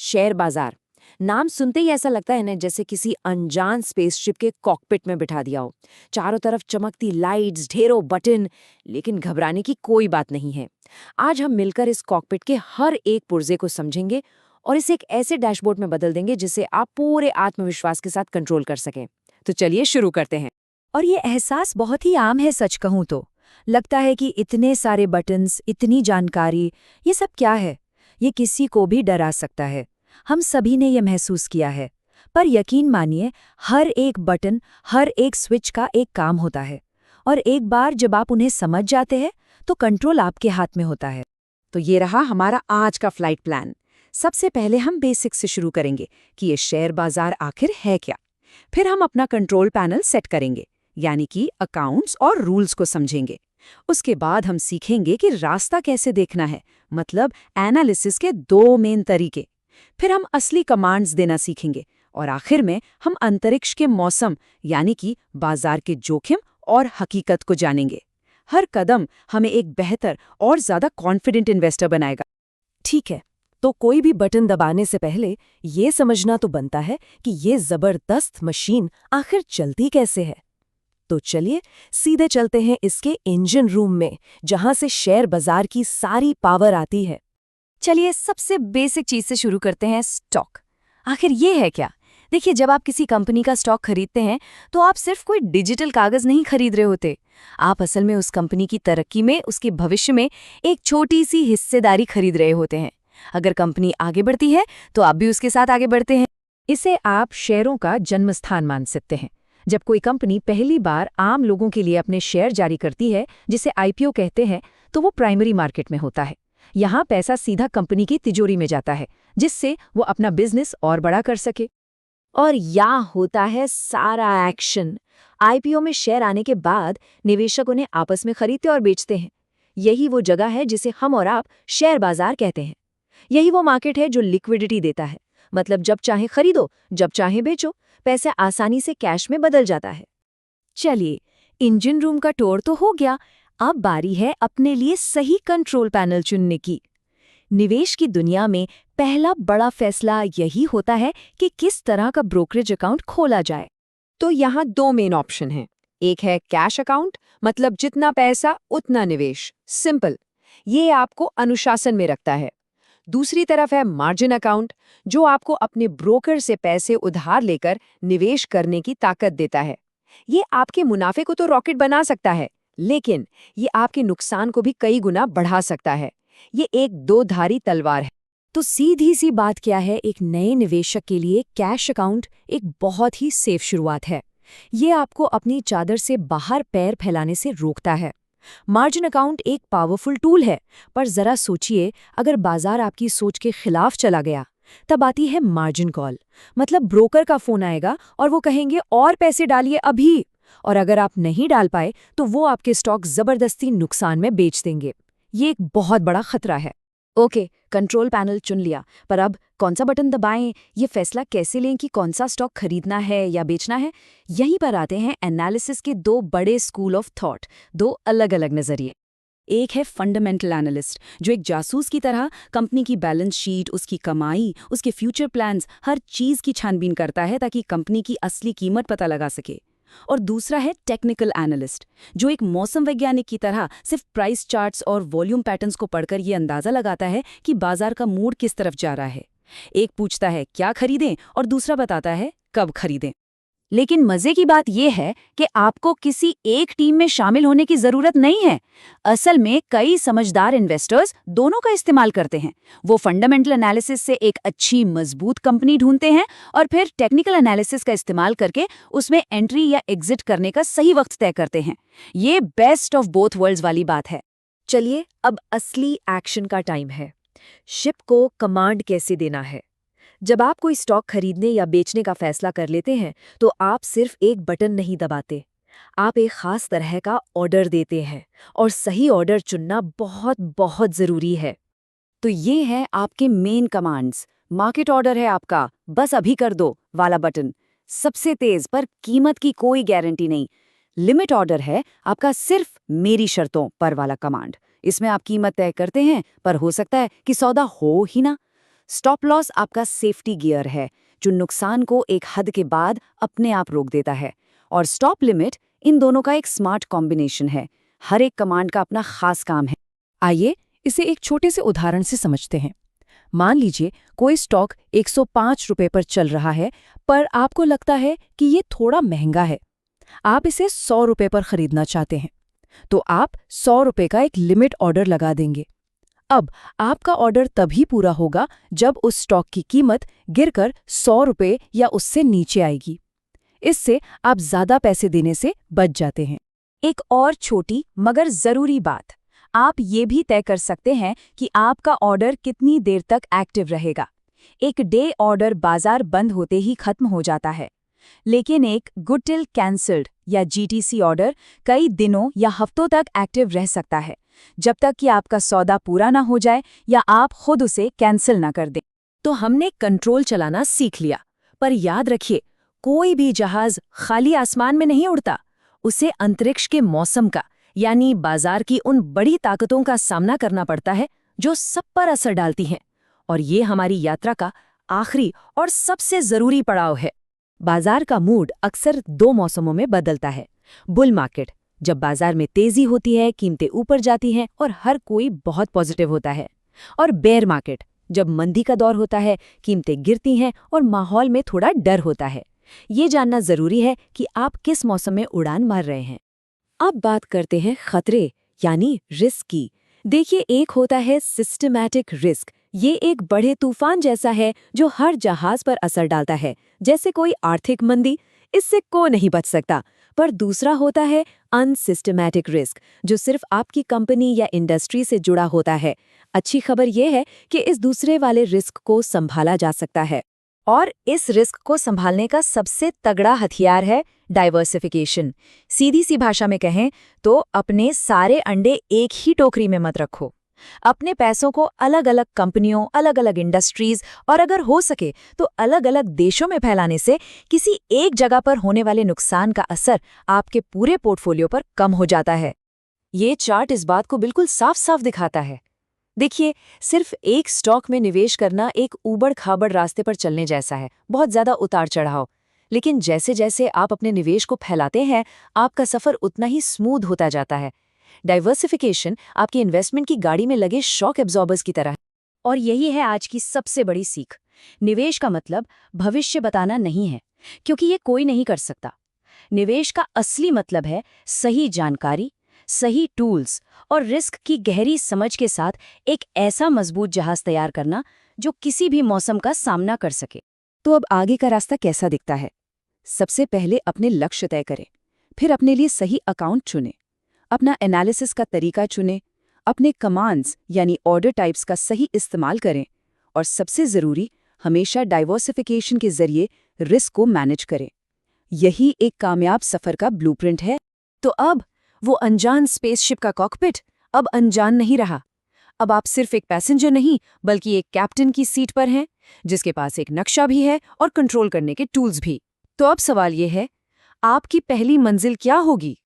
Share बाजार। नाम सुनते ही ऐसा लगता है ना जैसे किसी अनजान स्पेसशिप के कॉकपिट में बिठा दिया हो। चारों तरफ चमकती लाइट्स, ढेरों बटन, लेकिन घबराने की कोई बात नहीं है। आज हम मिलकर इस कॉकपिट के हर एक पुर्जे को समझेंगे और इसे एक ऐसे डैशबोर्ड में बदल देंगे जिसे आप पूरे आत्मविश्वास के साथ कंट्रोल कर सकें। तो चलिए शुरू करते हैं। और ये एहसास बहुत ही आम है, सच कहूं तो। लगता है कि इतने सारे बटन्स, इतनी जानकारी, ये सब क्या है? ये किसी को भी डरा सकता है। हम सभी ने ये महसूस किया है। पर यकीन मानिए, हर एक बटन, हर एक स्विच का एक काम होता है। और एक बार जब आप उन्हें समझ जाते हैं, तो कंट्रोल आपके हाथ में होता है। तो ये रहा हमारा आज का फ्लाइट प्लान। सबसे पहले हम बेसिक से शुरू करेंगे कि ये शेयर बाजार आखिर है क्या। फिर हम अपना कंट्रोल पैनल सेट करेंगे, यानी कि अकाउंट्स और रूल्स को समझेंगे। उसके बाद हम सीखेंगे कि रास्ता कैसे देखना है, मतलब एनालिसिस के दो मेन तरीके। फिर हम असली कमांड्स देना सीखेंगे और आखिर में हम अंतरिक्ष के मौसम, यानी कि बाजार के जोखिम और हकीकत को जानेंगे। हर कदम हमें एक बेहतर और ज्यादा कॉन्फिडेंट इन्वेस्टर बनाएगा। ठीक है, तो कोई भी बटन दबाने से पहले ये समझना तो बनता है कि ये जबरदस्त मशीन आखिर चलती कैसे है। तो चलिए सीधे चलते हैं इसके इंजन रूम में, जहां से शेयर बाजार की सारी पावर आती है। चलिए सबसे बेसिक चीज से शुरू करते हैं, स्टॉक। आखिर ये है क्या? देखिए, जब आप किसी कंपनी का स्टॉक खरीदते हैं तो आप सिर्फ कोई डिजिटल कागज नहीं खरीद रहे होते। आप असल में उस कंपनी की तरक्की में, उसके भविष्य में एक छोटी सी हिस्सेदारी खरीद रहे होते हैं। अगर कंपनी आगे बढ़ती है तो आप भी उसके साथ आगे बढ़ते हैं। इसे आप शेयरों का जन्मस्थान मान सकते हैं। जब कोई कंपनी पहली बार आम लोगों के लिए अपने शेयर जारी करती है, जिसे आईपीओ कहते हैं, तो वो प्राइमरी मार्केट में होता है। यहाँ पैसा सीधा कंपनी की तिजोरी में जाता है, जिससे वो अपना बिजनेस और बड़ा कर सके। और यहाँ होता है सारा एक्शन। आईपीओ में शेयर आने के बाद निवेशक उन्हें आपस में खरीदते और बेचते हैं। यही वो जगह है जिसे हम और आप शेयर बाजार कहते हैं। यही वो मार्केट है जो लिक्विडिटी देता है, मतलब जब चाहे खरीदो, जब चाहे बेचो, पैसा आसानी से कैश में बदल जाता है। चलिए, इंजन रूम का टूर तो हो गया। अब बारी है अपने लिए सही कंट्रोल पैनल चुनने की। निवेश की दुनिया में पहला बड़ा फैसला यही होता है कि किस तरह का ब्रोकरेज अकाउंट खोला जाए। तो यहाँ दो मेन ऑप्शन हैं। एक है कैश अकाउंट, मतलब जितना पैसा उतना निवेश, सिंपल। ये आपको अनुशासन में रखता है। दूसरी तरफ है मार्जिन अकाउंट, जो आपको अपने ब्रोकर से पैसे उधार लेकर निवेश करने की ताकत देता है। ये आपके मुनाफे को तो रॉकेट बना सकता है, लेकिन ये आपके नुकसान को भी कई गुना बढ़ा सकता है। ये एक दो धारी तलवार है। तो सीधी सी बात क्या है, एक नए निवेशक के लिए कैश अकाउंट एक बहुत ही सेफ शुरुआत है। ये आपको अपनी चादर से बाहर पैर फैलाने से रोकता है। मार्जिन अकाउंट एक पावरफुल टूल है, पर जरा सोचिए, अगर बाजार आपकी सोच के खिलाफ चला गया, तब आती है मार्जिन कॉल। मतलब ब्रोकर का फोन आएगा और वो कहेंगे और पैसे डालिए अभी। और अगर आप नहीं डाल पाए तो वो आपके स्टॉक जबरदस्ती नुकसान में बेच देंगे। ये एक बहुत बड़ा खतरा है। ओके, कंट्रोल पैनल चुन लिया, पर अब कौन सा बटन दबाएं, ये फैसला कैसे लें कि कौन सा स्टॉक खरीदना है या बेचना है? यहीं पर आते हैं एनालिसिस के दो बड़े स्कूल ऑफ थॉट, दो अलग अलग नजरिए। एक है फंडामेंटल एनालिस्ट, जो एक जासूस की तरह कंपनी की बैलेंस शीट, उसकी कमाई, उसके फ्यूचर प्लान्स, हर चीज की छानबीन करता है ताकि कंपनी की असली कीमत पता लगा सके। और दूसरा है टेक्निकल एनालिस्ट, जो एक मौसम वैज्ञानिक की तरह सिर्फ प्राइस चार्ट्स और वॉल्यूम पैटर्न्स को पढ़कर ये अंदाजा लगाता है कि बाजार का मूड किस तरफ जा रहा है। एक पूछता है क्या खरीदें और दूसरा बताता है कब खरीदें। लेकिन मजे की बात यह है कि आपको किसी एक टीम में शामिल होने की जरूरत नहीं है। असल में कई समझदार इन्वेस्टर्स दोनों का इस्तेमाल करते हैं। वो फंडामेंटल एनालिसिस से एक अच्छी मजबूत कंपनी ढूंढते हैं और फिर टेक्निकल एनालिसिस का इस्तेमाल करके उसमें एंट्री या एग्जिट करने का सही वक्त तय करते हैं। ये बेस्ट ऑफ बोथ वर्ल्ड्स वाली बात है। चलिए, अब असली एक्शन का टाइम है। शिप को कमांड कैसे देना है? जब आप कोई स्टॉक खरीदने या बेचने का फैसला कर लेते हैं, तो आप सिर्फ एक बटन नहीं दबाते, आप एक खास तरह का ऑर्डर देते हैं। और सही ऑर्डर चुनना बहुत बहुत जरूरी है। तो ये हैं आपके मेन कमांड्स। मार्केट ऑर्डर है आपका, बस अभी कर दो वाला बटन, सबसे तेज पर कीमत की कोई गारंटी नहीं। लिमिट ऑर्डर है आपका, सिर्फ मेरी शर्तों पर वाला कमांड। इसमें आप कीमत तय करते हैं, पर हो सकता है कि सौदा हो ही ना। स्टॉप लॉस आपका सेफ्टी गियर है, जो नुकसान को एक हद के बाद अपने आप रोक देता है। और स्टॉप लिमिट इन दोनों का एक स्मार्ट कॉम्बिनेशन है। हर एक कमांड का अपना खास काम है। आइए इसे एक छोटे से उदाहरण से समझते हैं। मान लीजिए कोई स्टॉक 105 रुपए पर चल रहा है, पर आपको लगता है कि ये थोड़ा महंगा है। आप इसे 100 रुपए पर खरीदना चाहते हैं, तो आप 100 रुपए का एक लिमिट ऑर्डर लगा देंगे। अब आपका ऑर्डर तभी पूरा होगा जब उस स्टॉक की कीमत गिरकर 100 रुपए या उससे नीचे आएगी। इससे आप ज्यादा पैसे देने से बच जाते हैं। एक और छोटी मगर जरूरी बात, आप ये भी तय कर सकते हैं कि आपका ऑर्डर कितनी देर तक एक्टिव रहेगा। एक डे ऑर्डर बाजार बंद होते ही खत्म हो जाता है, लेकिन एक गुड टिल कैंसल्ड या जीटीसी ऑर्डर कई दिनों या हफ्तों तक एक्टिव रह सकता है, जब तक कि आपका सौदा पूरा ना हो जाए या आप खुद उसे कैंसिल ना कर दें। तो हमने कंट्रोल चलाना सीख लिया, पर याद रखिए, कोई भी जहाज खाली आसमान में नहीं उड़ता। उसे अंतरिक्ष के मौसम का, यानी बाजार की उन बड़ी ताकतों का सामना करना पड़ता है जो सब पर असर डालती हैं। और ये हमारी यात्रा का आखिरी और सबसे जरूरी पड़ाव है। बाजार का मूड अक्सर 2 मौसमों में बदलता है। बुल मार्केट, जब बाजार में तेजी होती है, कीमतें ऊपर जाती हैं और हर कोई बहुत पॉजिटिव होता है। और बेयर मार्केट, जब मंदी का दौर होता है, कीमतें गिरती हैं और माहौल में थोड़ा डर होता है। ये जानना जरूरी है कि आप किस मौसम में उड़ान मार रहे हैं। अब बात करते हैं खतरे यानी रिस्क की। देखिए, एक होता है सिस्टमैटिक रिस्क। ये एक बड़े तूफान जैसा है जो हर जहाज पर असर डालता है, जैसे कोई आर्थिक मंदी। इससे कोई नहीं बच सकता। पर दूसरा होता है अनसिस्टमैटिक रिस्क, जो सिर्फ आपकी कंपनी या इंडस्ट्री से जुड़ा होता है। अच्छी खबर यह है कि इस दूसरे वाले रिस्क को संभाला जा सकता है। और इस रिस्क को संभालने का सबसे तगड़ा हथियार है डाइवर्सिफिकेशन। सीधी सी भाषा में कहें तो अपने सारे अंडे एक ही टोकरी में मत रखो। अपने पैसों को अलग अलग कंपनियों, अलग अलग इंडस्ट्रीज और अगर हो सके तो अलग अलग देशों में फैलाने से किसी एक जगह पर होने वाले नुकसान का असर आपके पूरे पोर्टफोलियो पर कम हो जाता है। ये चार्ट इस बात को बिल्कुल साफ साफ दिखाता है। देखिए, सिर्फ एक स्टॉक में निवेश करना एक ऊबड़-खाबड़ रास्ते पर चलने जैसा है, बहुत ज्यादा उतार चढ़ाव। लेकिन जैसे जैसे आप अपने निवेश को फैलाते हैं, आपका सफर उतना ही स्मूथ होता जाता है। डाइवर्सिफिकेशन आपकी इन्वेस्टमेंट की गाड़ी में लगे शॉक एब्जॉर्बर्स की तरह है। और यही है आज की सबसे बड़ी सीख। निवेश का मतलब भविष्य बताना नहीं है, क्योंकि ये कोई नहीं कर सकता। निवेश का असली मतलब है सही जानकारी, सही टूल्स और रिस्क की गहरी समझ के साथ एक ऐसा मजबूत जहाज तैयार करना जो किसी भी मौसम का सामना कर सके। तो अब आगे का रास्ता कैसा दिखता है? सबसे पहले अपने लक्ष्य तय करें, फिर अपने लिए सही अकाउंट चुनें, अपना एनालिसिस का तरीका चुनें, अपने कमांड्स यानी ऑर्डर टाइप्स का सही इस्तेमाल करें और सबसे ज़रूरी, हमेशा डाइवर्सिफिकेशन के जरिए रिस्क को मैनेज करें। यही एक कामयाब सफ़र का ब्लूप्रिंट है। तो अब वो अनजान स्पेसशिप का कॉकपिट अब अनजान नहीं रहा। अब आप सिर्फ एक पैसेंजर नहीं, बल्कि एक कैप्टन की सीट पर हैं, जिसके पास एक नक्शा भी है और कंट्रोल करने के टूल्स भी। तो अब सवाल ये है, आपकी पहली मंजिल क्या होगी?